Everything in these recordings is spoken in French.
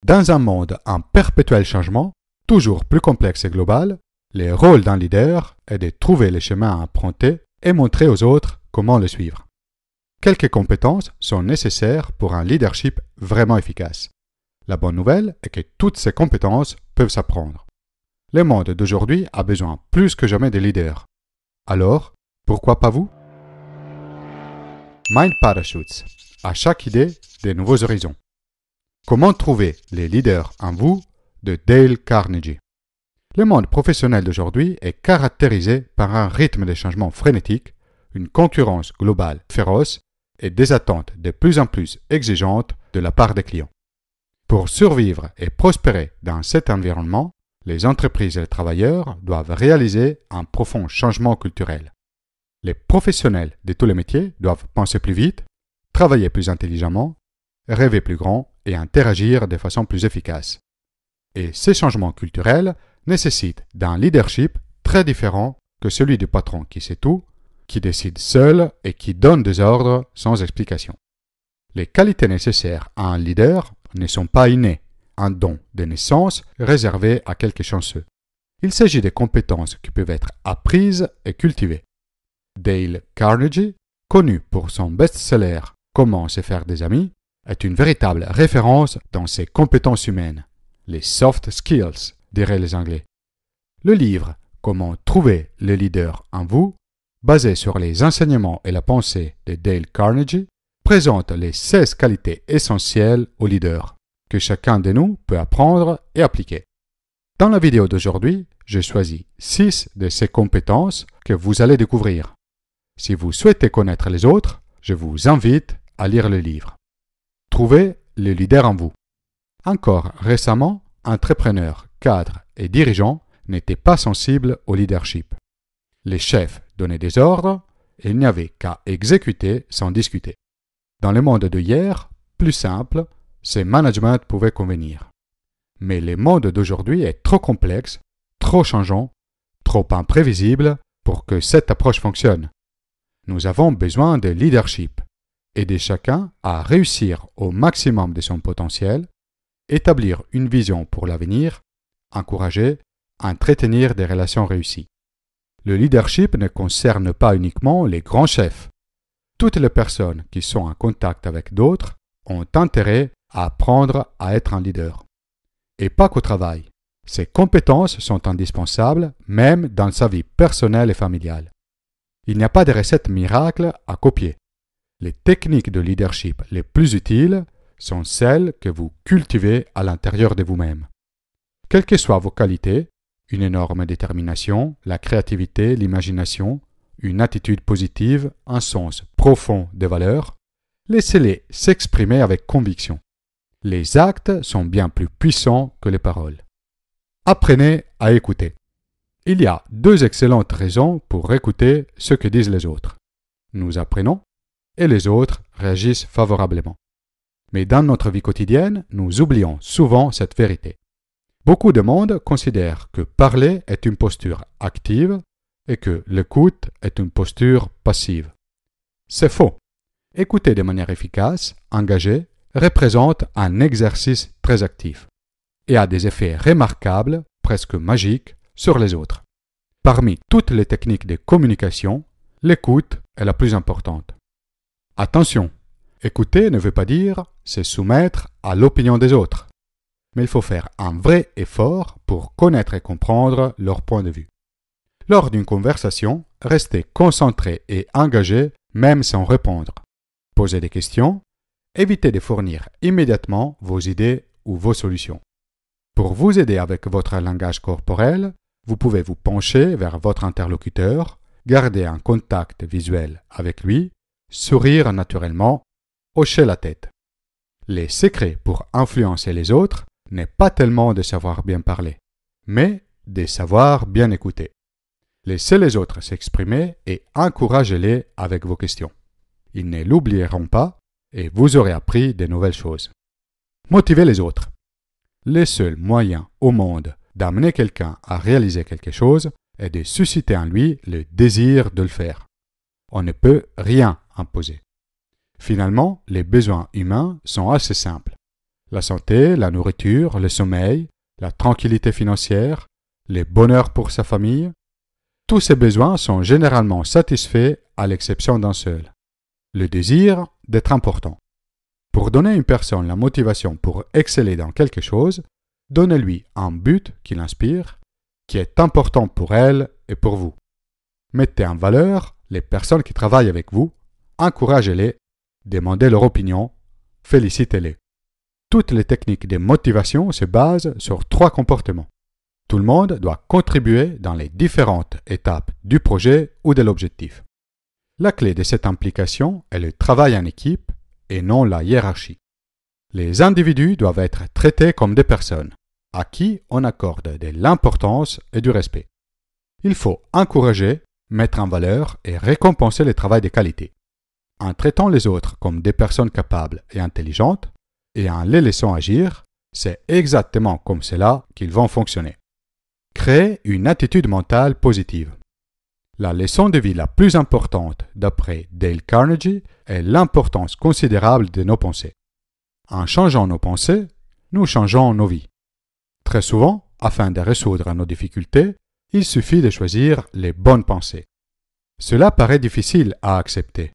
Dans un monde en perpétuel changement, toujours plus complexe et global, le rôle d'un leader est de trouver les chemins à emprunter et montrer aux autres comment le suivre. Quelques compétences sont nécessaires pour un leadership vraiment efficace. La bonne nouvelle est que toutes ces compétences peuvent s'apprendre. Le monde d'aujourd'hui a besoin plus que jamais de leaders. Alors, pourquoi pas vous? Mind Parachutes. À chaque idée, de nouveaux horizons. Comment trouver les leaders en vous de Dale Carnegie. Le monde professionnel d'aujourd'hui est caractérisé par un rythme de changement frénétique, une concurrence globale féroce et des attentes de plus en plus exigeantes de la part des clients. Pour survivre et prospérer dans cet environnement, les entreprises et les travailleurs doivent réaliser un profond changement culturel. Les professionnels de tous les métiers doivent penser plus vite, travailler plus intelligemment, rêver plus grand et interagir de façon plus efficace. Et ces changements culturels nécessitent d'un leadership très différent que celui du patron qui sait tout, qui décide seul et qui donne des ordres sans explication. Les qualités nécessaires à un leader ne sont pas innées, un don de naissance réservé à quelques chanceux. Il s'agit de compétences qui peuvent être apprises et cultivées. Dale Carnegie, connu pour son best-seller « Comment se faire des amis », est une véritable référence dans ses compétences humaines, les soft skills, diraient les Anglais. Le livre « Comment trouver le leader en vous », basé sur les enseignements et la pensée de Dale Carnegie, présente les 16 qualités essentielles au leader, que chacun de nous peut apprendre et appliquer. Dans la vidéo d'aujourd'hui, j'ai choisi 6 de ces compétences que vous allez découvrir. Si vous souhaitez connaître les autres, je vous invite à lire le livre. Trouvez le leader en vous. Encore récemment, entrepreneurs, cadres et dirigeants n'étaient pas sensibles au leadership. Les chefs donnaient des ordres et il n'y avait qu'à exécuter sans discuter. Dans le monde de hier, plus simple, ce management pouvait convenir. Mais le monde d'aujourd'hui est trop complexe, trop changeant, trop imprévisible pour que cette approche fonctionne. Nous avons besoin de leadership, aider chacun à réussir au maximum de son potentiel, établir une vision pour l'avenir, encourager, entretenir des relations réussies. Le leadership ne concerne pas uniquement les grands chefs. Toutes les personnes qui sont en contact avec d'autres ont intérêt à apprendre à être un leader. Et pas qu'au travail. Ces compétences sont indispensables même dans sa vie personnelle et familiale. Il n'y a pas de recette miracle à copier. Les techniques de leadership les plus utiles sont celles que vous cultivez à l'intérieur de vous-même. Quelles que soient vos qualités, une énorme détermination, la créativité, l'imagination, une attitude positive, un sens profond des valeurs, laissez-les s'exprimer avec conviction. Les actes sont bien plus puissants que les paroles. Apprenez à écouter. Il y a 2 excellentes raisons pour écouter ce que disent les autres. Nous apprenons et les autres réagissent favorablement. Mais dans notre vie quotidienne, nous oublions souvent cette vérité. Beaucoup de monde considèrent que parler est une posture active et que l'écoute est une posture passive. C'est faux. Écouter de manière efficace, engagée, représente un exercice très actif et a des effets remarquables, presque magiques, sur les autres. Parmi toutes les techniques de communication, l'écoute est la plus importante. Attention, écouter ne veut pas dire se soumettre à l'opinion des autres, mais il faut faire un vrai effort pour connaître et comprendre leur point de vue. Lors d'une conversation, restez concentré et engagé même sans répondre. Posez des questions, évitez de fournir immédiatement vos idées ou vos solutions. Pour vous aider avec votre langage corporel, vous pouvez vous pencher vers votre interlocuteur, garder un contact visuel avec lui, sourire naturellement, hocher la tête. Les secrets pour influencer les autres n'est pas tellement de savoir bien parler, mais de savoir bien écouter. Laissez les autres s'exprimer et encouragez-les avec vos questions. Ils ne l'oublieront pas et vous aurez appris de nouvelles choses. Motivez les autres. Le seul moyen au monde d'amener quelqu'un à réaliser quelque chose est de susciter en lui le désir de le faire. On ne peut rien imposer. Finalement, les besoins humains sont assez simples. La santé, la nourriture, le sommeil, la tranquillité financière, le bonheur pour sa famille. Tous ces besoins sont généralement satisfaits à l'exception d'un seul, le désir d'être important. Pour donner à une personne la motivation pour exceller dans quelque chose, donnez-lui un but qui l'inspire, qui est important pour elle et pour vous. Mettez en valeur les personnes qui travaillent avec vous, encouragez-les, demandez leur opinion, félicitez-les. Toutes les techniques de motivation se basent sur 3 comportements. Tout le monde doit contribuer dans les différentes étapes du projet ou de l'objectif. La clé de cette implication est le travail en équipe et non la hiérarchie. Les individus doivent être traités comme des personnes, à qui on accorde de l'importance et du respect. Il faut encourager, mettre en valeur et récompenser le travail de qualité. En traitant les autres comme des personnes capables et intelligentes, et en les laissant agir, c'est exactement comme cela qu'ils vont fonctionner. Créer une attitude mentale positive. La leçon de vie la plus importante, d'après Dale Carnegie, est l'importance considérable de nos pensées. En changeant nos pensées, nous changeons nos vies. Très souvent, afin de résoudre nos difficultés, il suffit de choisir les bonnes pensées. Cela paraît difficile à accepter,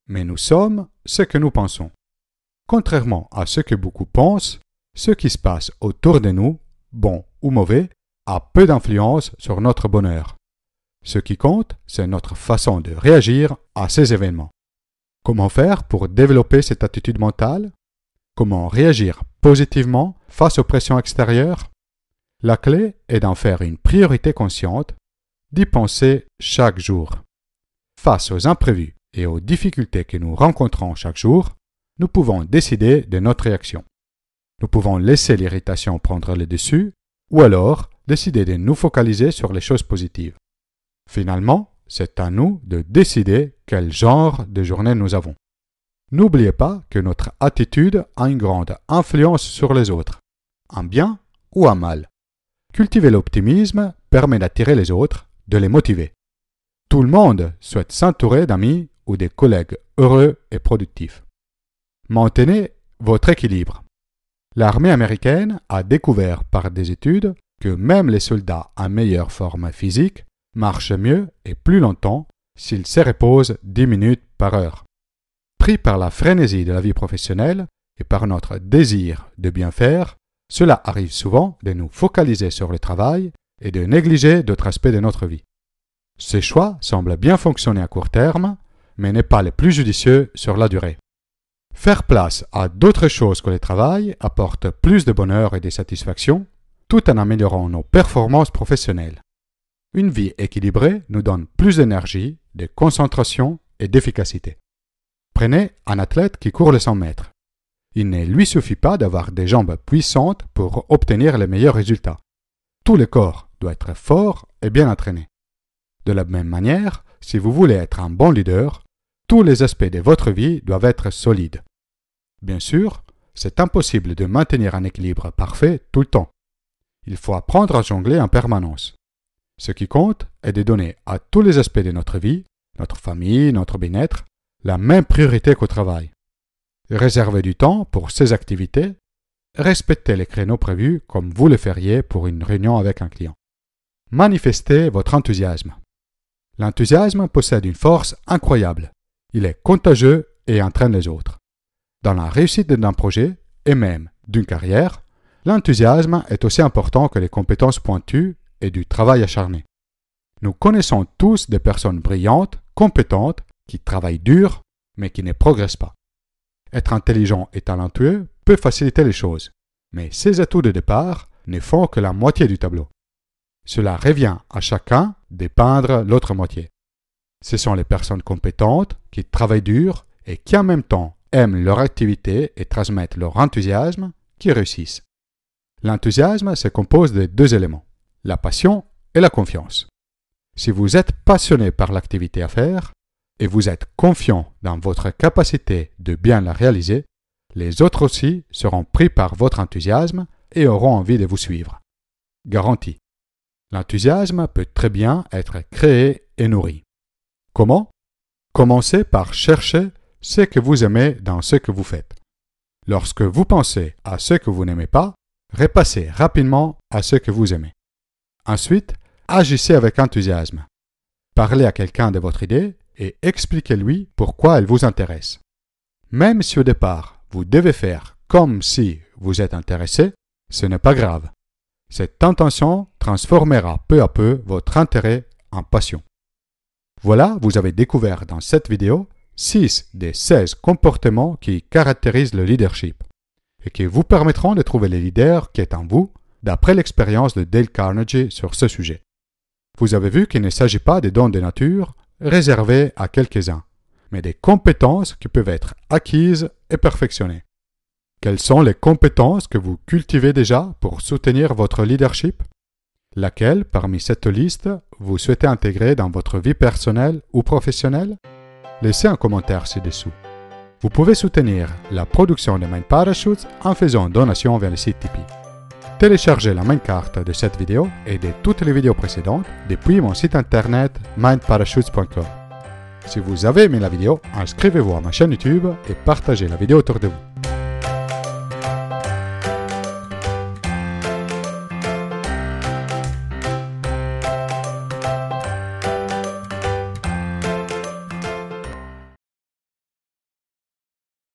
mais nous sommes ce que nous pensons. Contrairement à ce que beaucoup pensent, ce qui se passe autour de nous, bon ou mauvais, a peu d'influence sur notre bonheur. Ce qui compte, c'est notre façon de réagir à ces événements. Comment faire pour développer cette attitude mentale? Comment réagir positivement face aux pressions extérieures? La clé est d'en faire une priorité consciente, d'y penser chaque jour. Face aux imprévus et aux difficultés que nous rencontrons chaque jour, nous pouvons décider de notre réaction. Nous pouvons laisser l'irritation prendre le dessus, ou alors décider de nous focaliser sur les choses positives. Finalement, c'est à nous de décider quel genre de journée nous avons. N'oubliez pas que notre attitude a une grande influence sur les autres, en bien ou en mal. Cultiver l'optimisme permet d'attirer les autres, de les motiver. Tout le monde souhaite s'entourer d'amis ou de collègues heureux et productifs. Maintenez votre équilibre. L'armée américaine a découvert par des études que même les soldats en meilleure forme physique marchent mieux et plus longtemps s'ils se reposent 10 minutes par heure. Pris par la frénésie de la vie professionnelle et par notre désir de bien faire, cela arrive souvent de nous focaliser sur le travail et de négliger d'autres aspects de notre vie. Ce choix semble bien fonctionner à court terme, mais n'est pas le plus judicieux sur la durée. Faire place à d'autres choses que le travail apporte plus de bonheur et de satisfaction, tout en améliorant nos performances professionnelles. Une vie équilibrée nous donne plus d'énergie, de concentration et d'efficacité. Prenez un athlète qui court les 100 mètres. Il ne lui suffit pas d'avoir des jambes puissantes pour obtenir les meilleurs résultats. Tout le corps doit être fort et bien entraîné. De la même manière, si vous voulez être un bon leader, tous les aspects de votre vie doivent être solides. Bien sûr, c'est impossible de maintenir un équilibre parfait tout le temps. Il faut apprendre à jongler en permanence. Ce qui compte est de donner à tous les aspects de notre vie, notre famille, notre bien-être, la même priorité qu'au travail. Réservez du temps pour ces activités. Respectez les créneaux prévus comme vous le feriez pour une réunion avec un client. Manifestez votre enthousiasme. L'enthousiasme possède une force incroyable. Il est contagieux et entraîne les autres. Dans la réussite d'un projet, et même d'une carrière, l'enthousiasme est aussi important que les compétences pointues et du travail acharné. Nous connaissons tous des personnes brillantes, compétentes, qui travaillent dur, mais qui ne progressent pas. Être intelligent et talentueux peut faciliter les choses, mais ces atouts de départ ne font que la moitié du tableau. Cela revient à chacun de peindre l'autre moitié. Ce sont les personnes compétentes qui travaillent dur et qui en même temps aiment leur activité et transmettent leur enthousiasme qui réussissent. L'enthousiasme se compose de 2 éléments, la passion et la confiance. Si vous êtes passionné par l'activité à faire et vous êtes confiant dans votre capacité de bien la réaliser, les autres aussi seront pris par votre enthousiasme et auront envie de vous suivre. Garantie. L'enthousiasme peut très bien être créé et nourri. Comment? Commencez par chercher ce que vous aimez dans ce que vous faites. Lorsque vous pensez à ce que vous n'aimez pas, repassez rapidement à ce que vous aimez. Ensuite, agissez avec enthousiasme. Parlez à quelqu'un de votre idée et expliquez-lui pourquoi elle vous intéresse. Même si au départ, vous devez faire comme si vous êtes intéressé, ce n'est pas grave. Cette intention transformera peu à peu votre intérêt en passion. Voilà, vous avez découvert dans cette vidéo 6 des 16 comportements qui caractérisent le leadership et qui vous permettront de trouver le leader qui est en vous, d'après l'expérience de Dale Carnegie sur ce sujet. Vous avez vu qu'il ne s'agit pas des dons de nature réservés à quelques-uns, mais des compétences qui peuvent être acquises et perfectionnées. Quelles sont les compétences que vous cultivez déjà pour soutenir votre leadership? Laquelle, parmi cette liste, vous souhaitez intégrer dans votre vie personnelle ou professionnelle? Laissez un commentaire ci-dessous. Vous pouvez soutenir la production de Mind Parachutes en faisant une donation vers le site Tipeee. Téléchargez la main carte de cette vidéo et de toutes les vidéos précédentes depuis mon site internet mindparachutes.com. Si vous avez aimé la vidéo, inscrivez-vous à ma chaîne YouTube et partagez la vidéo autour de vous.